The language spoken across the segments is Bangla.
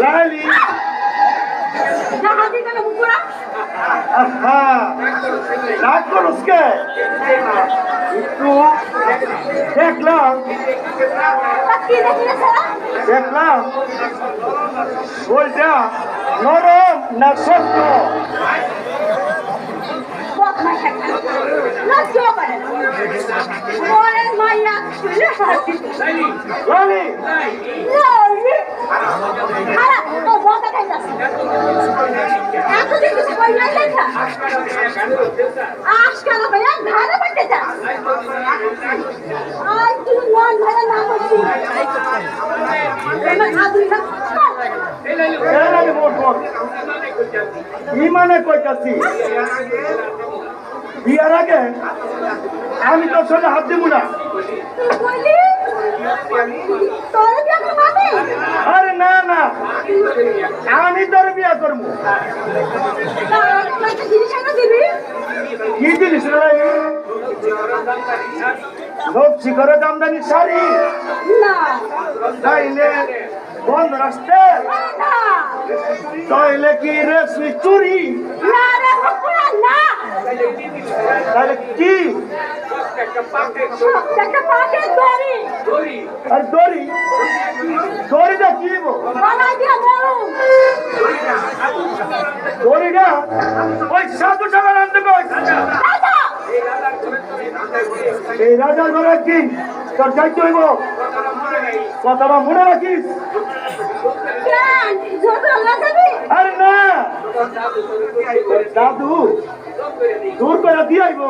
লালি রাগ করস কে একটু দেখলাম বইটা নরম না শক্ত লালি আজকাল ভাইয়া ধারে পাঠতে যা আর তুই মন ভাইয়া না করছিস ইমানে কইতাছি বিয়ার আগে আমি তোর সঙ্গে হাত দিব না। আরে না না আমি তোর বিয়া করবো। কি জিনিস লক্ষ্মী করে দামদানি শাড়ি তাইলে বন্ধ রাখতে তাইলে কি রেশমি চুরি তাহলে কি আর দড়ি দড়িটা কি দড়িটা ওই সাধু সাগর আনতে কই এই রাজার ঘরে কি তোর যাইতে হইব কথাটা মনে রাখিস। আরে না দাদু দূর করে দিয়ে আইব।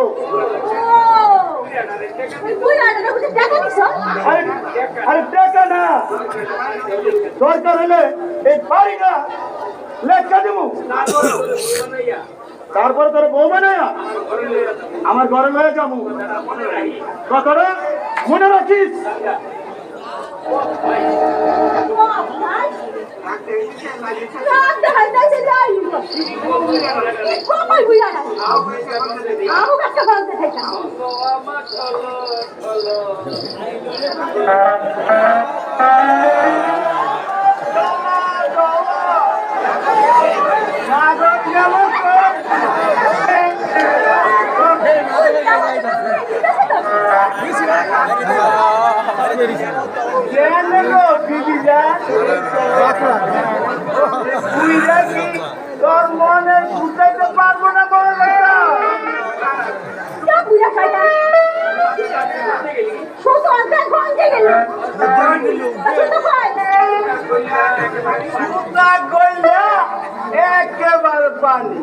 আরে টাকা না দরকার হলে এই বাড়ি না লেখা দিব তারপরে তোর বউ বানায়া আমার ঘরে লয়ে যাবো কথাটা মনে রাখিস। তোর মনে বুঝাইতে পারবো না একেবারে পানি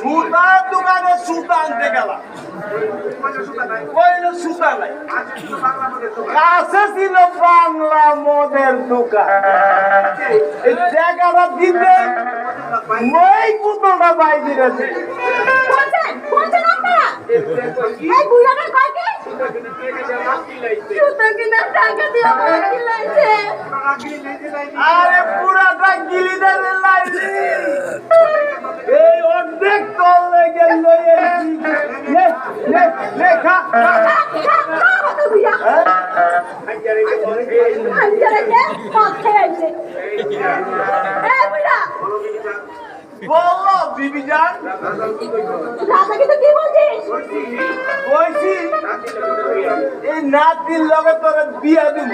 সুতার দোকানে সুতা আনতে গেলাম সুতা নাই কাছে ছিল বাংলা মদের দোকান এই জায়গাটা দিতে ওই পুতলটা বাই দিয়েছে আরে পুরাটা গিলি দেবে এই অর্ধেক করলে গেল লেখা বলো বিবি জান বলছি এই নাতির লগে তোর বিয়া দিব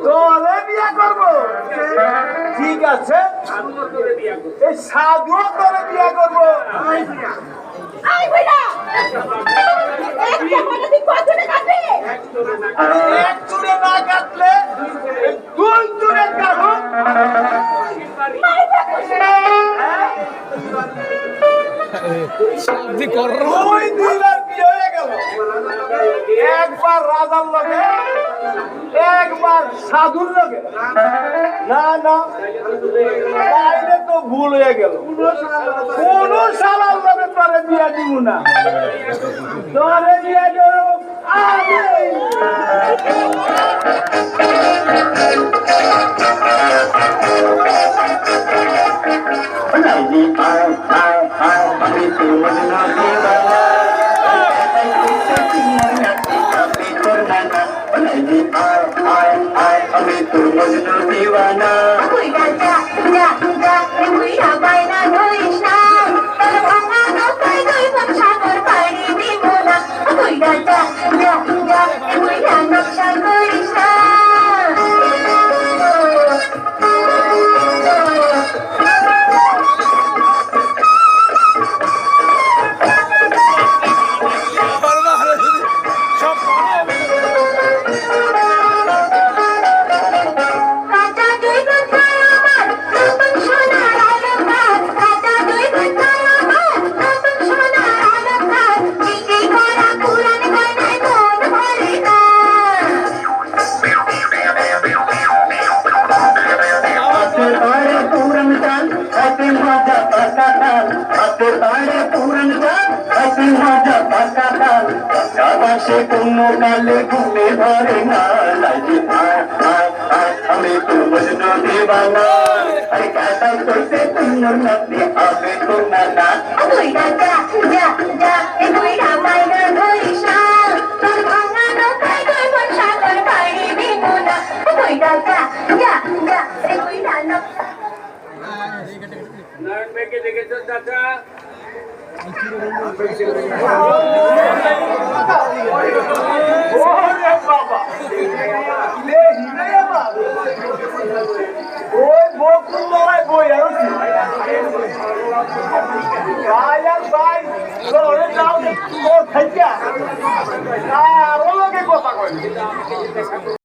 তোরে বিয়া করবো ঠিক আছে এই সাধু তোরে বিয়া করবো এক চুড়ে না কাটলে দুই চুড়ে কাটো একবার রাজার লগে একবার সাধুর লগে না না তাইলে তো ভুল হয়ে গেল কোন সালার লগে তোরে বিয়া দিব না তোরে বিয়া দেব আমি মজনু দিওয়ানা আমি তোর নানা লাইলি আয় আয় আয় আমি তোর মজনু দিওয়ানা কইরা যা যা যা কইরা বাইনা ধরিস না তোর ভাঙা নৌকায় দুই ভাগ সাগর পাড়ি দিব না কইরা যা যা যা কইরা নকশা করিস না কাঁচা দুই কথা আমার নতুন সোনার আলঙ্কার কাঁচা দুই কথা আমার নতুন সোনার আলঙ্কার বিক্রি করা পুরান গয়নায় মন ভরে না হাতে বাড়ে পুরন চাল হাতে মজা পাকা তাল হাতে বাড়ে পুরন চাল হাতে মজা পাকা তাল আকাশে কোনো কালে ঘুমে ধরে না লাইলি আয় আয় আয় আমি তোর মজনু দিওয়ানা আরে কাটাই করতে তুই নাতি আমি তোর নানা কইরা যা যা যা কইরা বাইনা ধরিস না তোর ভাঙা নৌকায় দুই ভাগ সাগর পাড়ি দিব না কইরা যা যা যা কইরা নকশা নারায়ণ ভাইকে দেখেছো চাচা? ওরে বাবা! লে হিরে বাবা! ওই বকুল লড়াই বই আর ভাই আর ভাই লড়ে যাও ওর খাইয়া আর ওকে কথা কয়